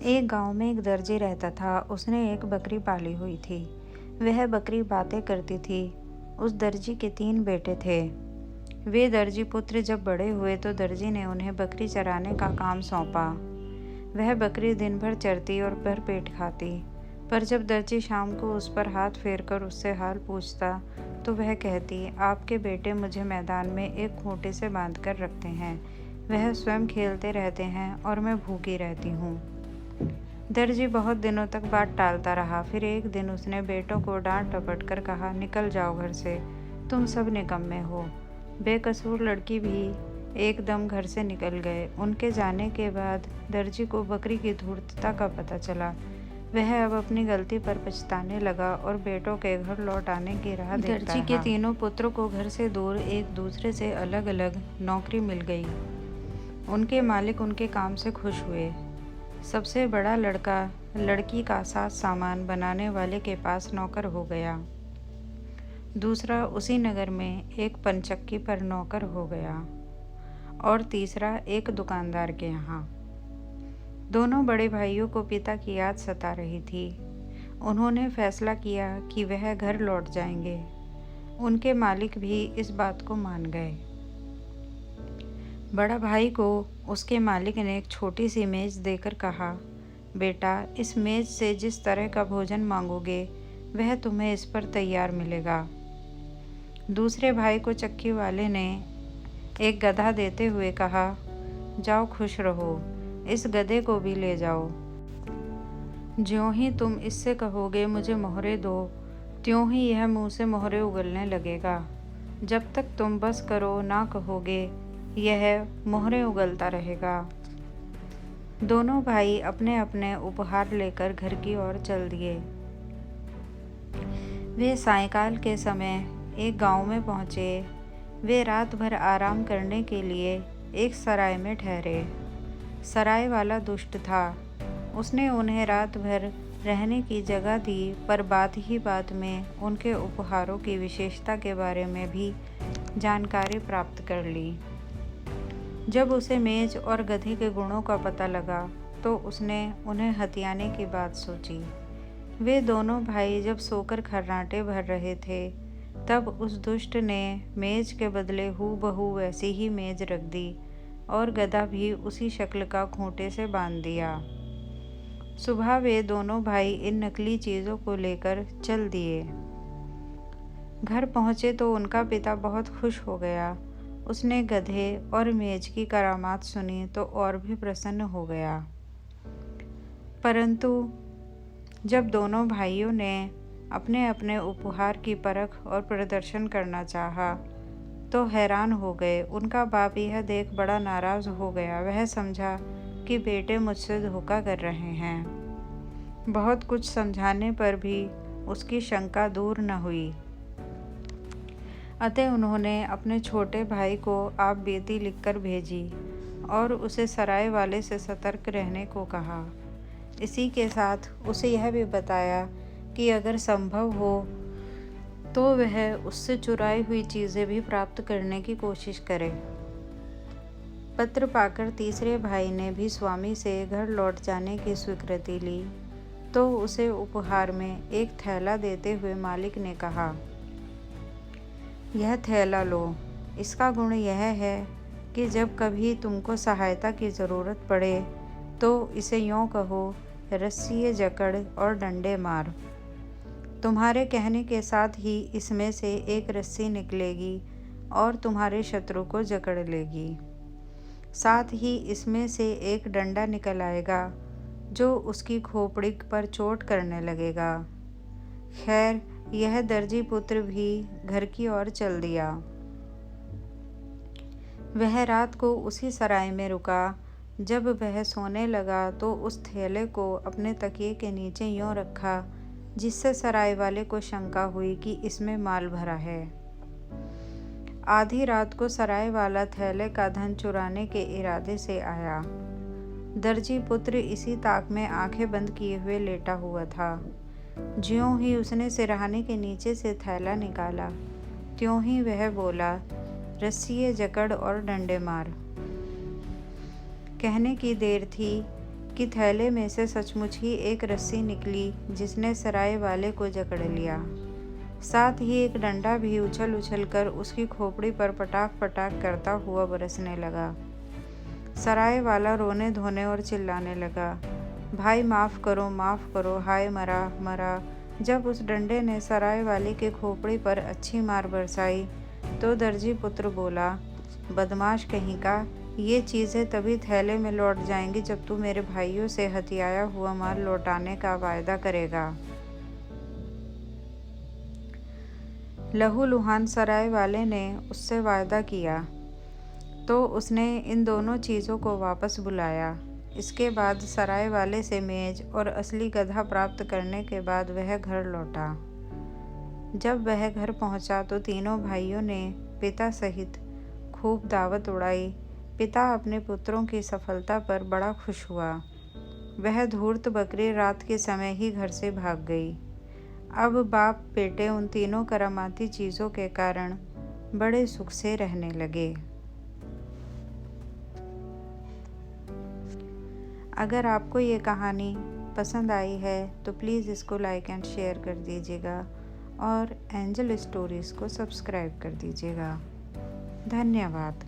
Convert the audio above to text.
एक गांव में एक दर्जी रहता था। उसने एक बकरी पाली हुई थी। वह बकरी बातें करती थी। उस दर्जी के 3 बेटे थे। वे दर्जी पुत्र जब बड़े हुए तो दर्जी ने उन्हें बकरी चराने का काम सौंपा। वह बकरी दिन भर चरती और भरपेट खाती, पर जब दर्जी शाम को उस पर हाथ फेरकर उससे हाल पूछता तो वह कहती, आपके बेटे मुझे मैदान में एक खूंटे से बांध कर रखते हैं। वह स्वयं खेलते रहते हैं और मैं भूखी रहती हूँ। दर्जी बहुत दिनों तक बात टालता रहा। फिर एक दिन उसने बेटों को डांट डपट कर कहा, निकल जाओ घर से, तुम सब निकम्मे हो। बेकसूर लड़की भी एकदम घर से निकल गए। उनके जाने के बाद दर्जी को बकरी की धूर्तता का पता चला। वह अब अपनी गलती पर पछताने लगा और बेटों के घर लौट आने की राह देखता रहा। दर्जी के तीनों पुत्रों को घर से दूर एक दूसरे से अलग अलग नौकरी मिल गई। उनके मालिक उनके काम से खुश हुए। सबसे बड़ा लड़का लड़की का साज सामान बनाने वाले के पास नौकर हो गया। दूसरा उसी नगर में एक पंचक्की पर नौकर हो गया और तीसरा एक दुकानदार के यहाँ। दोनों बड़े भाइयों को पिता की याद सता रही थी। उन्होंने फैसला किया कि वह घर लौट जाएंगे। उनके मालिक भी इस बात को मान गए। बड़ा भाई को उसके मालिक ने एक छोटी सी मेज देकर कहा, बेटा, इस मेज से जिस तरह का भोजन मांगोगे वह तुम्हें इस पर तैयार मिलेगा। दूसरे भाई को चक्की वाले ने एक गधा देते हुए कहा, जाओ खुश रहो, इस गधे को भी ले जाओ। ज्यों ही तुम इससे कहोगे मुझे मोहरे दो, त्यों ही यह मुँह से मोहरे उगलने लगेगा। जब तक तुम बस करो ना कहोगे यह मोहरे उगलता रहेगा। दोनों भाई अपने अपने उपहार लेकर घर की ओर चल दिए। वे सायंकाल के समय एक गांव में पहुंचे। वे रात भर आराम करने के लिए एक सराय में ठहरे। सराय वाला दुष्ट था। उसने उन्हें रात भर रहने की जगह दी, पर बात ही बात में उनके उपहारों की विशेषता के बारे में भी जानकारी प्राप्त कर ली। जब उसे मेज और गधे के गुणों का पता लगा तो उसने उन्हें हथियाने की बात सोची। वे दोनों भाई जब सोकर खर्राटे भर रहे थे तब उस दुष्ट ने मेज के बदले हूबहू वैसी ही मेज रख दी और गधा भी उसी शक्ल का खूंटे से बांध दिया। सुबह वे दोनों भाई इन नकली चीज़ों को लेकर चल दिए। घर पहुँचे तो उनका पिता बहुत खुश हो गया। उसने गधे और मेज की करामात सुनी तो और भी प्रसन्न हो गया। परंतु जब दोनों भाइयों ने अपने अपने उपहार की परख और प्रदर्शन करना चाहा तो हैरान हो गए। उनका बाप यह देख बड़ा नाराज़ हो गया। वह समझा कि बेटे मुझसे धोखा कर रहे हैं। बहुत कुछ समझाने पर भी उसकी शंका दूर न हुई। अतः उन्होंने अपने छोटे भाई को आप बेटी लिखकर भेजी और उसे सराय वाले से सतर्क रहने को कहा। इसी के साथ उसे यह भी बताया कि अगर संभव हो तो वह उससे चुराई हुई चीज़ें भी प्राप्त करने की कोशिश करे। पत्र पाकर तीसरे भाई ने भी स्वामी से घर लौट जाने की स्वीकृति ली तो उसे उपहार में एक थैला देते हुए मालिक ने कहा, यह थैला लो। इसका गुण यह है कि जब कभी तुमको सहायता की ज़रूरत पड़े तो इसे यूँ कहो, रस्सी जकड़ और डंडे मार। तुम्हारे कहने के साथ ही इसमें से एक रस्सी निकलेगी और तुम्हारे शत्रु को जकड़ लेगी। साथ ही इसमें से एक डंडा निकल आएगा जो उसकी खोपड़ी पर चोट करने लगेगा। खैर, यह दर्जी पुत्र भी घर की ओर चल दिया। वह रात को उसी सराय में रुका। जब वह सोने लगा तो उस थैले को अपने तकिए के नीचे यूँ रखा जिससे सराय वाले को शंका हुई कि इसमें माल भरा है। आधी रात को सराय वाला थैले का धन चुराने के इरादे से आया। दर्जी पुत्र इसी ताक में आंखें बंद किए हुए लेटा हुआ था। ज्यों ही उसने सिरहाने के नीचे से थैला निकाला त्यों ही वह बोला, रस्सी जकड़ और डंडे मार। कहने की देर थी कि थैले में से सचमुच ही एक रस्सी निकली जिसने सराय वाले को जकड़ लिया। साथ ही एक डंडा भी उछल उछल कर उसकी खोपड़ी पर पटाख पटाख करता हुआ बरसने लगा। सराय वाला रोने धोने और चिल्लाने लगा, भाई माफ़ करो, हाय मरा मरा। जब उस डंडे ने सराय वाले के खोपड़ी पर अच्छी मार बरसाई तो दर्जी पुत्र बोला, बदमाश कहीं का, ये चीज़ें तभी थैले में लौट जाएंगी जब तू मेरे भाइयों से हथियाया हुआ माल लौटाने का वायदा करेगा। लहूलुहान सराय वाले ने उससे वायदा किया तो उसने इन दोनों चीज़ों को वापस बुलाया। इसके बाद सराय वाले से मेज और असली गधा प्राप्त करने के बाद वह घर लौटा। जब वह घर पहुंचा तो तीनों भाइयों ने पिता सहित खूब दावत उड़ाई। पिता अपने पुत्रों की सफलता पर बड़ा खुश हुआ। वह धूर्त बकरी रात के समय ही घर से भाग गई। अब बाप बेटे उन तीनों करामाती चीज़ों के कारण बड़े सुख से रहने लगे। अगर आपको ये कहानी पसंद आई है तो प्लीज़ इसको लाइक एंड शेयर कर दीजिएगा और एंजल स्टोरीज़ को सब्सक्राइब कर दीजिएगा। धन्यवाद।